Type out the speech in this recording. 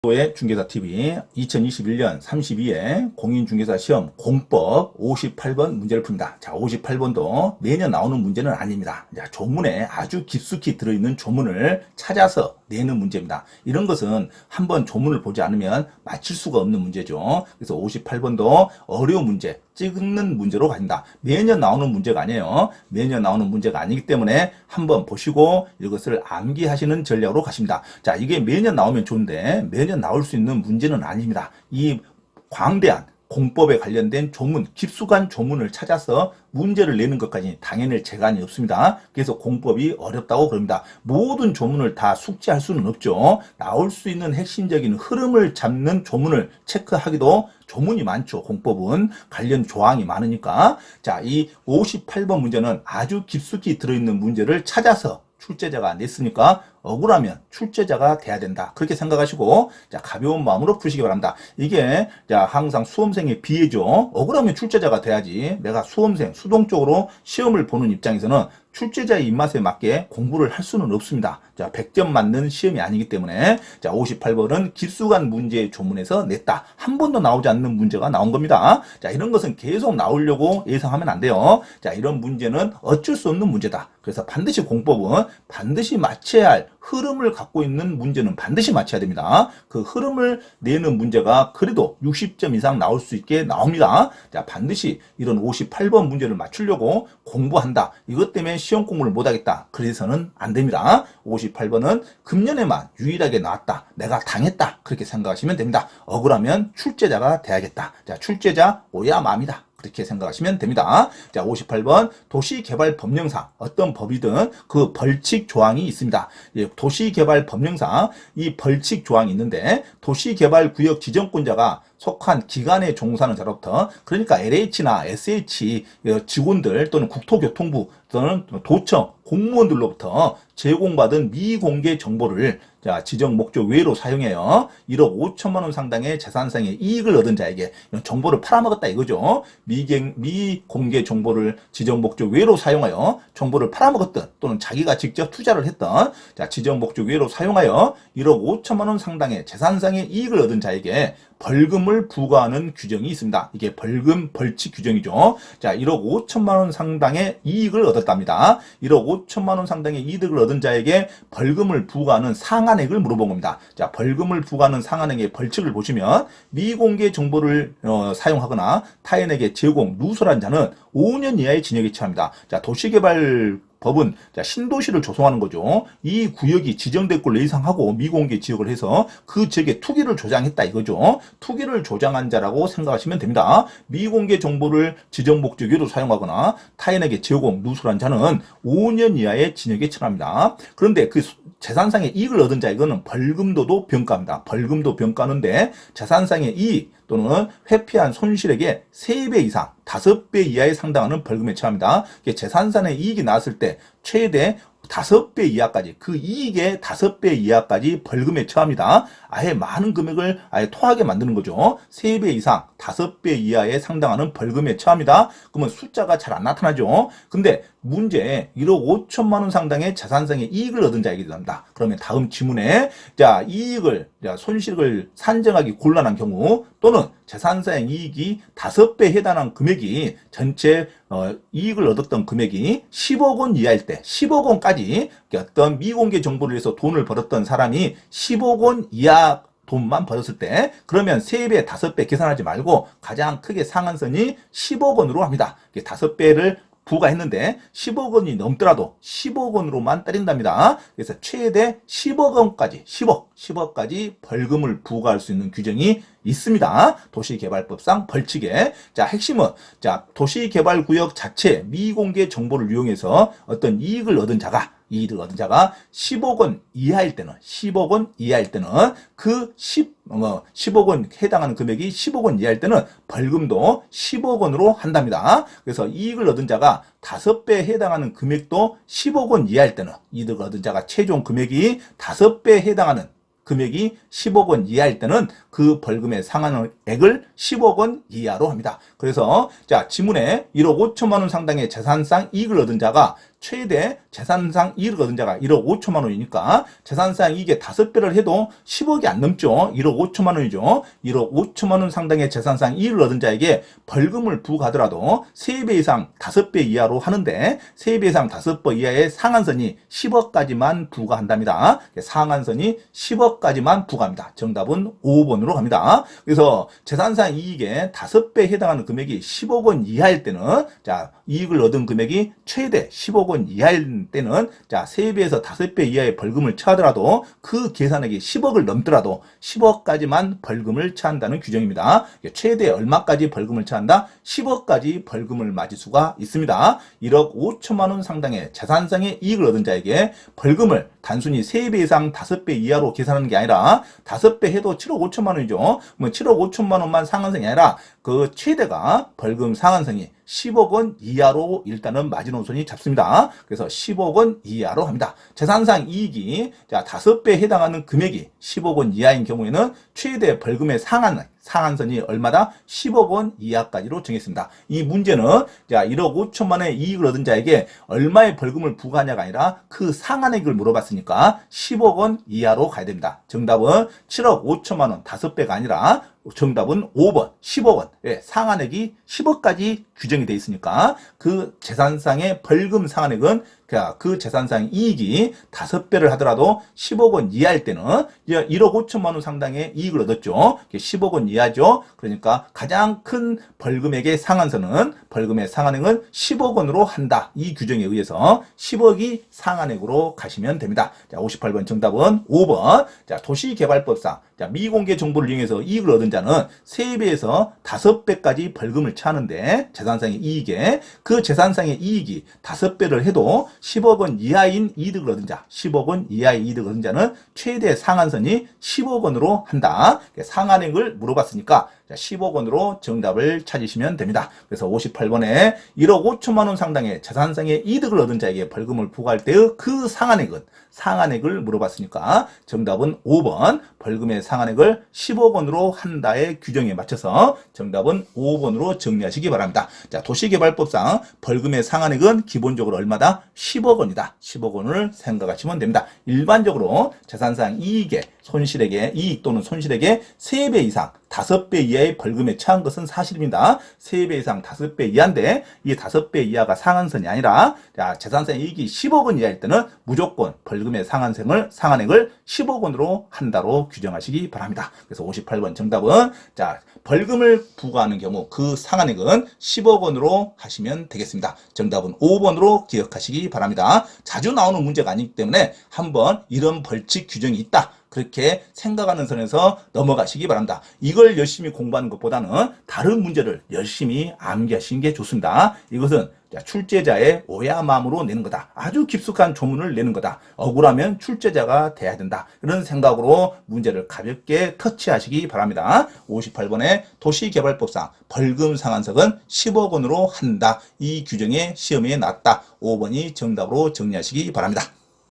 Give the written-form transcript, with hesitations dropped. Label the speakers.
Speaker 1: 별도의 중개사TV 2021년 32회 공인중개사 시험 공법 58번 문제를 풉니다. 자, 58번도 매년 나오는 문제는 아닙니다. 자, 조문에 아주 깊숙이 들어있는 조문을 찾아서 내는 문제입니다. 이런 것은 한번 조문을 보지 않으면 맞힐 수가 없는 문제죠. 그래서 58번도 어려운 문제, 찍는 문제로 갑니다. 매년 나오는 문제가 아니에요. 매년 나오는 문제가 아니기 때문에 한번 보시고 이것을 암기하시는 전략으로 가십니다. 자, 이게 매년 나오면 좋은데 매년 나올 수 있는 문제는 아닙니다. 이 광대한 공법에 관련된 조문, 깊숙한 조문을 찾아서 문제를 내는 것까지 당연히 재간이 없습니다. 그래서 공법이 어렵다고 그럽니다. 모든 조문을 다 숙지할 수는 없죠. 나올 수 있는 핵심적인 흐름을 잡는 조문을 체크하기도 조문이 많죠. 공법은 관련 조항이 많으니까. 자, 이 58번 문제는 아주 깊숙이 들어있는 문제를 찾아서 출제자가 냈으니까 억울하면 출제자가 돼야 된다. 그렇게 생각하시고, 자, 가벼운 마음으로 푸시기 바랍니다. 이게, 자, 항상 수험생의 비애죠. 억울하면 출제자가 돼야지. 내가 수험생, 수동적으로 시험을 보는 입장에서는 출제자의 입맛에 맞게 공부를 할 수는 없습니다. 자, 100점 맞는 시험이 아니기 때문에, 자, 58번은 깊숙한 문제의 조문에서 냈다. 한 번도 나오지 않는 문제가 나온 겁니다. 자, 이런 것은 계속 나오려고 예상하면 안 돼요. 자, 이런 문제는 어쩔 수 없는 문제다. 그래서 반드시 공법은 반드시 맞춰야 할 흐름을 갖고 있는 문제는 반드시 맞춰야 됩니다. 그 흐름을 내는 문제가 그래도 60점 이상 나올 수 있게 나옵니다. 자, 반드시 이런 58번 문제를 맞추려고 공부한다. 이것 때문에 시험 공부를 못하겠다. 그래서는 안 됩니다. 58번은 금년에만 유일하게 나왔다. 내가 당했다. 그렇게 생각하시면 됩니다. 억울하면 출제자가 돼야겠다. 자, 출제자 오야맘이다. 그렇게 생각하시면 됩니다. 자, 58번 도시개발법령상 어떤 법이든 그 벌칙 조항이 있습니다. 예, 도시개발법령상 이 벌칙 조항이 있는데 도시개발구역 지정권자가 속한 기관에 종사하는 자로부터, 그러니까 LH나 SH 직원들 또는 국토교통부 또는 도청 공무원들로부터 제공받은 미공개 정보를, 자, 지정 목적 외로 사용해요. 1억 5천만 원 상당의 재산상의 이익을 얻은 자에게 이런 정보를 팔아먹었다 이거죠. 미공개 정보를 지정 목적 외로 사용하여 정보를 팔아먹었던 또는 자기가 직접 투자를 했던, 자, 지정 목적 외로 사용하여 1억 5천만 원 상당의 재산상의 이익을 얻은 자에게 벌금을 부과하는 규정이 있습니다. 이게 벌칙 규정이죠. 자, 1억 5천만 원 상당의 이익을 얻었답니다. 1억 5천만 원 상당의 이득을 얻은 자에게 벌금을 부과하는 상한액을 물어본 겁니다. 자, 벌금을 부과하는 상한액의 벌칙을 보시면 미공개 정보를 사용하거나 타인에게 제공, 누설한 자는 5년 이하의 징역에 처합니다. 자, 도시개발 법은, 자, 신도시를 조성하는 거죠. 이 구역이 지정될 걸로 예상하고 미공개 지역을 해서 그 지역에 투기를 조장했다 이거죠. 투기를 조장한 자라고 생각하시면 됩니다. 미공개 정보를 지정 목적 외로 사용하거나 타인에게 제공, 누설한 자는 5년 이하의 징역에 처합니다. 그런데 그 재산상의 이익을 얻은 자, 이거는 벌금도도 병가합니다. 벌금도 병가하는데 재산상의 이익 또는 회피한 손실액의 3배 이상, 5배 이하에 상당하는 벌금에 처합니다. 재산상의 이익이 나왔을 때 최대 5배 이하까지, 그 이익의 5배 이하까지 벌금에 처합니다. 아예 많은 금액을 아예 토하게 만드는 거죠. 3배 이상, 5배 이하에 상당하는 벌금에 처합니다. 그러면 숫자가 잘 안 나타나죠. 근데 문제 1억 5천만 원 상당의 재산상의 이익을 얻은 자에게 됩니다. 그러면 다음 지문에, 자, 이익을, 자, 손실을 산정하기 곤란한 경우 또는 재산상의 이익이 5배에 해당하는 금액이 전체 이익을 얻었던 금액이 10억 원 이하일 때, 10억 원까지 어떤 미공개 정보를 위해서 돈을 벌었던 사람이 10억 원 이하 돈만 벌었을 때, 그러면 3배, 5배 계산하지 말고 가장 크게 상한선이 10억 원으로 합니다. 5배를 부과했는데 10억 원이 넘더라도 10억 원으로만 때린답니다. 그래서 최대 10억 원까지, 10억까지 벌금을 부과할 수 있는 규정이 있습니다. 도시개발법상 벌칙에. 자, 핵심은, 자, 도시개발구역 자체 미공개 정보를 이용해서 어떤 이익을 얻은 자가 10억 원 이하일 때는, 10억 원 이하일 때는 그 10억 원 해당하는 금액이 10억 원 이하일 때는 벌금도 10억 원으로 한답니다. 그래서 이익을 얻은 자가 5배에 해당하는 금액도 10억 원 이하일 때는, 이득을 얻은 자가 최종 금액이 5배에 해당하는 금액이 10억 원 이하일 때는 그 벌금의 상한액을 10억 원 이하로 합니다. 그래서, 자, 지문에 1억 5천만 원 상당의 재산상 이익을 얻은 자가 최대 재산상 이익을 얻은 자가 1억 5천만 원이니까 재산상 이익의 5배를 해도 10억이 안 넘죠. 1억 5천만 원이죠. 1억 5천만 원 상당의 재산상 이익을 얻은 자에게 벌금을 부과하더라도 3배 이상 5배 이하로 하는데 3배 이상 5배 이하의 상한선이 10억까지만 부과한답니다. 상한선이 10억까지만 부과합니다. 정답은 5번으로 갑니다. 그래서 재산상 이익의 5배에 해당하는 금액이 10억 원 이하일 때는 자, 이익을 얻은 금액이 최대 10억 원 이하일 때는 자, 3배에서 5배 이하의 벌금을 처하더라도 그 계산액이 10억을 넘더라도 10억까지만 벌금을 처한다는 규정입니다. 최대 얼마까지 벌금을 처한다? 10억까지 벌금을 맞을 수가 있습니다. 1억 5천만 원 상당의 재산상의 이익을 얻은 자에게 벌금을 단순히 3배 이상 5배 이하로 계산하는 게 아니라 5배 해도 7억 5천만 원이죠. 뭐 7억 5천만 원만 상한선이 아니라 그 최대가 벌금 상한선이 10억 원 이하로 일단은 마지노선이 잡습니다. 그래서 10억 원 이하로 합니다. 재산상 이익이 자 5배에 해당하는 금액이 10억 원 이하인 경우에는 최대 벌금의 상한선이 얼마다? 10억 원 이하까지로 정했습니다. 이 문제는 자 1억 5천만 원의 이익을 얻은 자에게 얼마의 벌금을 부과하냐가 아니라 그 상한액을 물어봤으니까 10억 원 이하로 가야 됩니다. 정답은 7억 5천만 원 5배가 아니라 정답은 5번 10억 원. 예, 상한액이 10억까지 규정이 되어 있으니까 그 재산상의 벌금 상한액은 그 재산상 이익이 5배를 하더라도 10억 원 이하일 때는 1억 5천만 원 상당의 이익을 얻었죠. 10억 원 이하죠. 그러니까 가장 큰 벌금액의 상한선은 벌금의 상한액은 10억 원으로 한다. 이 규정에 의해서 10억이 상한액으로 가시면 됩니다. 자, 58번 정답은 5번. 자, 도시개발법상 자, 미공개 정보를 이용해서 이익을 얻은 자는 3배에서 5배까지 벌금을 처하는데 재산상의 이익에 그 재산상의 이익이 5배를 해도 10억 원 이하인 이득을 얻은 자, 10억 원 이하의 이득을 얻은 자는 최대 상한선이 10억 원으로 한다. 상한액을 물어봤으니까 10억 원으로 정답을 찾으시면 됩니다. 그래서 58번에 1억 5천만 원 상당의 재산상의 이득을 얻은 자에게 벌금을 부과할 때의 그 상한액을 물어봤으니까 정답은 5번 벌금의 상한액을 10억 원으로 한다의 규정에 맞춰서 정답은 5번으로 정리하시기 바랍니다. 자, 도시개발법상 벌금의 상한액은 기본적으로 얼마다? 10억 원이다. 10억 원을 생각하시면 됩니다. 일반적으로 재산상 이익의 손실액의 이익 또는 손실액의 3배 이상 5배 이하의 벌금에 처한 것은 사실입니다. 3배 이상 5배 이하인데 이 5배 이하가 상한선이 아니라 자, 재산상 이익이 10억 원 이하일 때는 무조건 벌금의 상한액을 10억 원으로 한다로 규정하시기 바랍니다. 그래서 58번 정답은 자, 벌금을 부과하는 경우 그 상한액은 10억 원으로 하시면 되겠습니다. 정답은 5번으로 기억하시기 바랍니다. 자주 나오는 문제가 아니기 때문에 한번 이런 벌칙 규정이 있다. 그렇게 생각하는 선에서 넘어가시기 바랍니다. 이걸 열심히 공부하는 것보다는 다른 문제를 열심히 암기하시는 게 좋습니다. 이것은 출제자의 오야맘으로 내는 거다. 아주 깊숙한 조문을 내는 거다. 억울하면 출제자가 돼야 된다. 이런 생각으로 문제를 가볍게 터치하시기 바랍니다. 58번에 도시개발법상 벌금 상한선은 10억 원으로 한다. 이 규정에 시험에 나왔다. 5번이 정답으로 정리하시기 바랍니다.